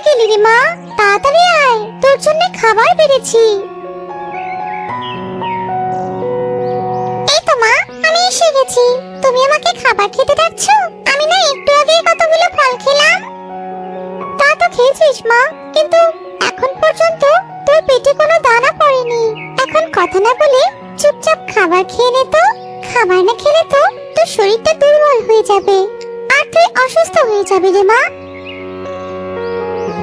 গেলি রে মা? তাড়াতাড়ি আয়, তোর জন্য খাবার বেড়েছি। এই তো মা, আমি এসে গেছি। তুমি আমাকে খাবার খেতে ডাকছো? আমি না একটু আগে কতগুলো ফল খেলাম। তা তো খেয়েছিস মা, কিন্তু এখন পর্যন্ত তোর পেটে কোনো দানা পড়েনি। এখন কথা না বলে চুপচাপ খাবার খেয়ে নে তো। খাবার না খেলে তো তোর শরীরটা দুর্বল হয়ে যাবে, আর তুই অসুস্থ হয়ে যাবি রে মা।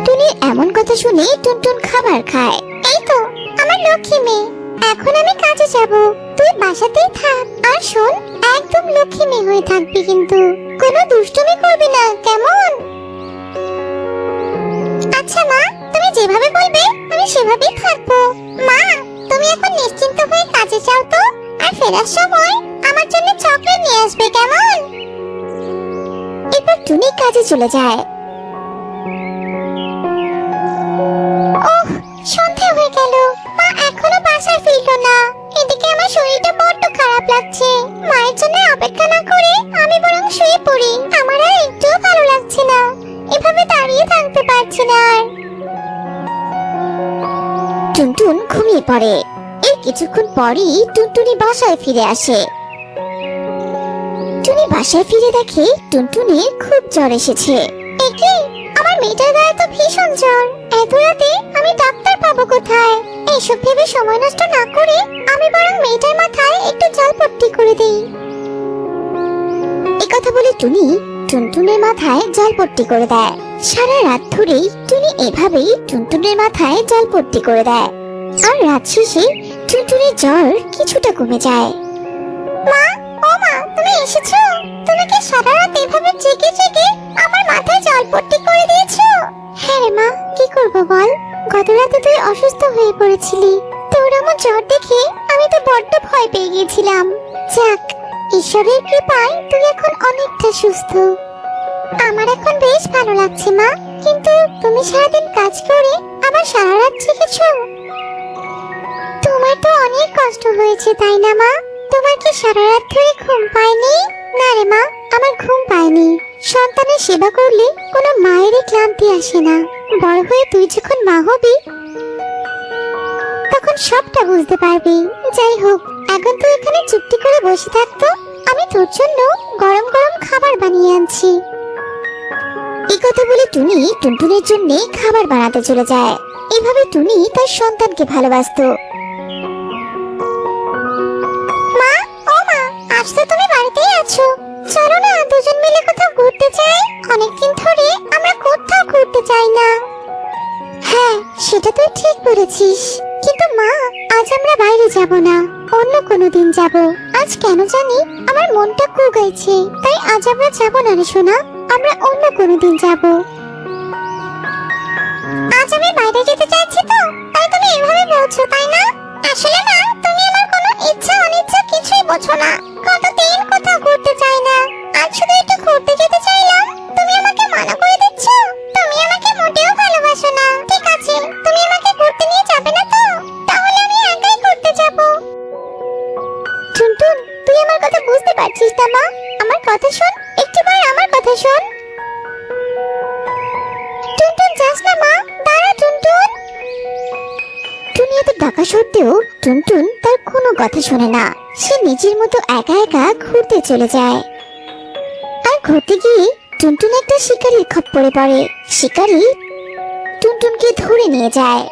টুনি এমন কথা শুনে টুনটুন খাবার খায়। এই তো আমার লক্ষ্মী মেয়ে, এখন আমি কাজে যাব, তুই বাসাতেই থাক। আর শোন, একদম লক্ষ্মী মেয়ে হয়ে থাকবি, কিন্তু কোনো দুষ্টুমি করবি না, কেমন? আচ্ছা মা, তুমি যেভাবে বলবে আমি সেভাবেই থাকবো। মা, তুমি এখন নিশ্চিন্ত হয়ে কাজে যাও তো, আর ফেরার সময় আমার জন্য চকলেট নিয়ে আসবে, কেমন? এরপর টুনি কাজে চলে যায়। ওহ, সন্ধ্যা হয়ে গেল, মা এখনো বাসায় ফিরলো না। এদিকে আমার শরীরটা বড্ড খারাপ লাগছে। মায়ের জন্য অপেক্ষা না করে আমি বরং শুয়ে পড়ি। আমার আর একটুও ভালো লাগছে না, এভাবে দাঁড়িয়ে থাকতে পারছি না আর। টুনটুন ঘুমিয়ে পড়ে। এর কিছুক্ষণ পরই টুনটুনি বাসায় ফিরে আসে। টুনি বাসায় ফিরে দেখে টুনটুনির খুব জ্বর এসেছে। একি, আমার মেয়েটার গায়ে তো ভীষণ জ্বর। এত রাতে আমি ডাক্তার পাবো কোথায়? এইসব ভেবে সময় নষ্ট না করে আমি বরং মেয়েটার মাথায় একটু জলপট্টি করে দেই। এই কথা বলে টুনি টুনটুনের মাথায় জলপট্টি করে দেয়। সারা রাত ধরেই টুনি এভাবেই টুনটুনের মাথায় জলপট্টি করে দেয়, আর রাত শেষে টুনটুনির জ্বর কিছুটা কমে যায়। মা, ও মা, তুমি এসেছো? তুমি কি সারা রাত এভাবে জেগে জেগে আমার মাথায় জলপট্টি করে দিয়েছো? হ্যাঁ রে মা, কি করব বল? গত রাতে তুই অসুস্থ হয়ে পড়েছিলি, তোর আমার জ্বর দেখে আমি তো বড্ড ভয় পেয়ে গিয়েছিলাম। যাক, ঈশ্বরের কৃপায় তুই এখন অনেকটা সুস্থ। আমার এখন বেশ ভালো লাগছে মা, কিন্তু তুমি সারাদিন কাজ করে আবার সারা রাত জেগেছো। তোমার তো অনেক কষ্ট হয়েছে, তাই না মা? তোমার কি সারা রাত ধরে ঘুম পায়নি? না রে মা, আমার ঘুম পায়নি। সন্তানের সেবা করলে কোনো মায়েরই ক্লান্তি আসে না। বড় হয়ে তুই যখন মা হবি তখন সবটা বুঝতে পারবি। যাই হোক, এখন তুই এখানে চুপটি করে বসে থাকতো, আমি তোর জন্য গরম গরম খাবার বানিয়ে আনছি। এই কথা বলে টুনি টুনটুনের জন্য খাবার বানাতে চলে যায়। এভাবে টুনি তার সন্তানকে ভালোবাসতো। মা, ও মা, আজ তো তুমি বাড়িতেই আছো। চলো না দুজন মিলে কোথাও ঘুরতে যাই। অনেকদিন ধরে আমরা কোথাও ঘুরতে যাই না। হ্যাঁ, সেটা তুই ঠিক বলেছিস, কিন্তু মা, আজ আমরা বাইরে যাব না, অন্য কোনো দিন যাব। আজ কেন জানি আমার মনটা কুগাইছে, তাই আজ আমরা যাব না রে সোনা, আমরা অন্য কোনো দিন যাব। আজ আমি বাইরে যেতে চাইছি তো, তাই তুমি এভাবে বলছো, তাই না? আসলে না, তুমি আমার কোনো ইচ্ছা অনিচ্ছা কিছুই বোঝো না। কতদিন কোথাও ঘুরতে চাই না, আজ শুধু একটু ঘুরতে যেতে চাইলাম, তুমি আমাকে মানা করে দিচ্ছ। তুমি আমাকে মোটেও ভালোবাসো না। ঠিক আছে, তুমি আমাকে ঘুরতে নিয়ে যাবে না তো? তাহলে আমি একাই ঘুরতে যাব। টুনটুন, তুই আমার কথা বুঝতে পারছিস না মা? আমার কথা শোন, একটিবার আমার কথা শোন। টুনটুন, যাস না মা, দাঁড়া টুনটুন। টুনি এত ডাকা সত্ত্বেও টুনটুন তার কোনো কথা শোনে না। সে নিজের মতো একা একা ঘুরতে চলে যায়। আর ঘুরতে গিয়ে টুনটুন একটা শিকারীর খপ্পরে পড়ে। শিকারী টুনটুনকে ধরে নিয়ে যায়।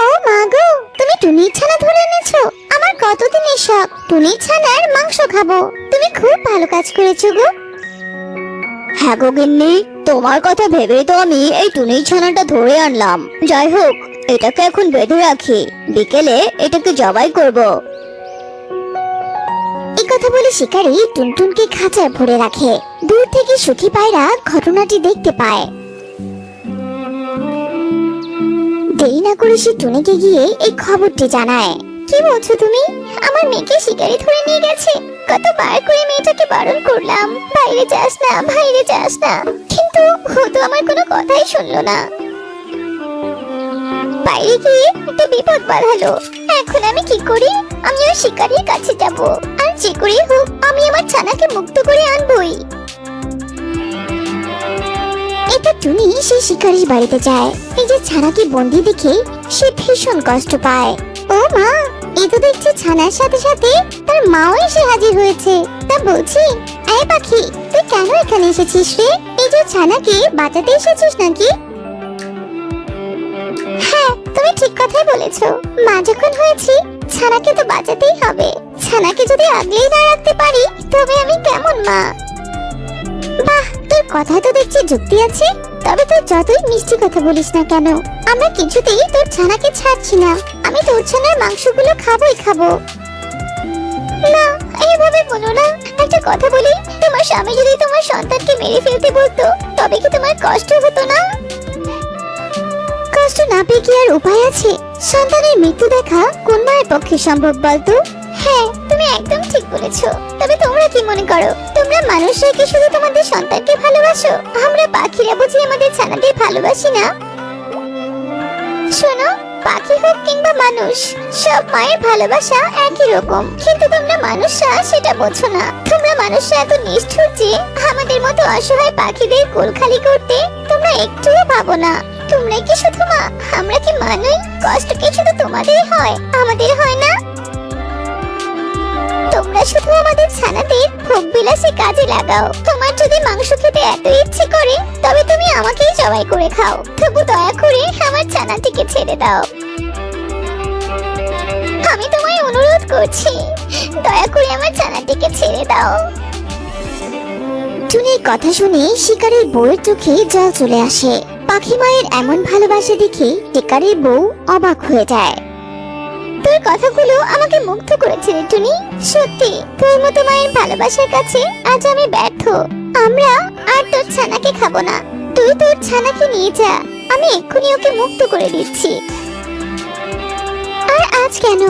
ও মা গো, তুমি টুনির ছানা ধরে এনেছো? আমার কতদিনের শখ টুনির ছানার মাংস খাবো। তুমি খুব ভালো কাজ করেছো গো। হ্যাঁ গো গিন্নি, তোমার কথা ভেবেই তো আমি এই টুনির ছানাটা ধরে আনলাম। যাই হোক, এটাকে এখন বেঁধে রাখি, বিকেলে এটাকে জবাই করব। এই কথা বলে শিকারী টুনটুনকে খাঁচায় ভরে রাখে। দূর থেকে সুখী পায়রা ঘটনাটি দেখতে পায়। দেরি না করে সে টুনিকে গিয়ে এই খবরটি জানায়। কি বলছো তুমি? আমার মেয়েকে শিকারী ধরে নিয়ে গেছে। কতবার করে মেয়েটাকে বারণ করলাম, বাইরে যাস না, বাইরে যাস না, কিন্তু ও তো আমার কোনো কথাই শুনলো না। বাইরে গিয়ে একটা বিপদ বাঁধালো। এখন আমি কি করি? আমি ওই শিকারীর কাছে যাব, আর যে করেই হোক আমি আমার ছানাকে মুক্ত করে আনবই। এরপর টুনি সে শিকারীর বাড়িতে যায়। নিজের ছানাকে বন্দি দেখে সে ভীষণ কষ্ট পায়। ও মা, এ তো দেখছি ছানার সাথে সাথে তার মাও এসে হাজির হয়েছে। তা বলছি, এই পাখি, তুই কেন এখানে এসেছিস রে? নিজের ছানাকে বাঁচাতে এসেছিস নাকি? হ্যাঁ, তুমি ঠিক কথাই বলেছো। মা যখন হয়েছি, ছানাকে তো বাঁচাতেই হবে। ছানাকে যদি আগলেই না রাখতে পারি তবে আমি কেমন মা? বাহ, তোর কথায় তো দেখছি যুক্তি আছে। তবে তুই যতই মিষ্টি কথা বলিস না কেন, আমরা কিছুতেই তোর ছানাকে ছাড়ছি না। আমি তোর ছানার মাংসগুলো খাবোই খাবো। না, এইভাবে বলো না। একটা কথা বলি, তোমার স্বামী যদি তোমার সন্তানকে মেরে ফেলতে বলতো তবে কি তোমার কষ্ট হতো না? কষ্ট না পেয়ে কি আর উপায় আছে? সন্তানের মৃত্যু দেখা কোন মায়ের পক্ষে সম্ভব বলতো? হ্যাঁ, তুমি একদম ঠিক বলেছো। তবে তোমরা কি মনে করো, তোমরা মানুষরা কি শুধু তোমাদের সন্তানকে ভালোবাসো? আমরা পাখিরা বুঝি আমাদের ছানাদের ভালোবাসি না? শোনো, পাখি হোক কিংবা মানুষ, সব মায়ের ভালোবাসা একই রকম। কিন্তু তোমরা মানুষরা সেটা বোঝো না। তোমরা মানুষরা এত নিষ্ঠুর যে আমাদের মতো অসহায় পাখিদের কোল খালি করতে তোমরা একটুও ভাবো না। তোমরা কি শুধু মা? আমরা কি মানুষ? কষ্ট কি শুধু তোমাদের হয়, আমাদের হয় না? তোমরা শুধু আমাদের ছানাদের ভোগ বিলাসে কাজে লাগাও। তোমার যদি মাংস খেতে এত ইচ্ছে করে তবে তুমি আমাকেই জবাই করে খাও। তবু দয়া করে আমার ছানাটিকে ছেড়ে দাও। আমি তোমায় অনুরোধ করছি, দয়া করে আমার ছানাটিকে ছেড়ে দাও। টুনির কথা শুনে শিকারীর বউয়ের চোখে জল চলে আসে। পাখি মায়ের এমন ভালোবাসা দেখে শিকারীর বউ অবাক হয়ে যায়। তোর কথাগুলো আমাকে মুগ্ধ করেছে রে টুনি। সত্যি, তোর মতো মায়ের ভালোবাসার কাছে আজ আমি ব্যর্থ। আমরা আর তোর ছানাকে খাবো না। তুই তোর ছানাকে নিয়ে যা, আমি এক্ষুনি ওকে মুক্ত করে দিচ্ছি। আর আজ কেন?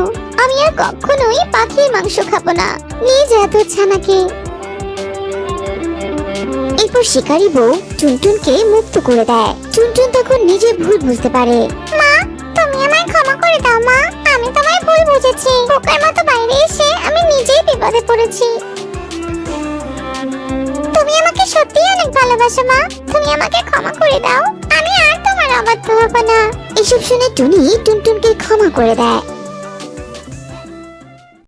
আমি আর কখনোই পাখির মাংস খাবো না। নিয়ে যা তোর ছানাকে। এরপর শিকারী বউ টুনটুনকে মুক্ত করে দেয়। টুনটুন তখন নিজের ভুল বুঝতে পারে। মা, তুমি আমায় ক্ষমা করে দাও মা। আমি তোমায় ভুল বুঝেছি। বোকার মতো বাইরে এসে আমি নিজেই বিপদে পড়েছি। তুমি আমাকে সত্যিই অনেক ভালোবাসো মা। তুমি আমাকে ক্ষমা করে দাও। আমি আর তোমার অবাধ্য হব না। এসব শুনে টুনি টুনটুনকে ক্ষমা করে দেয়।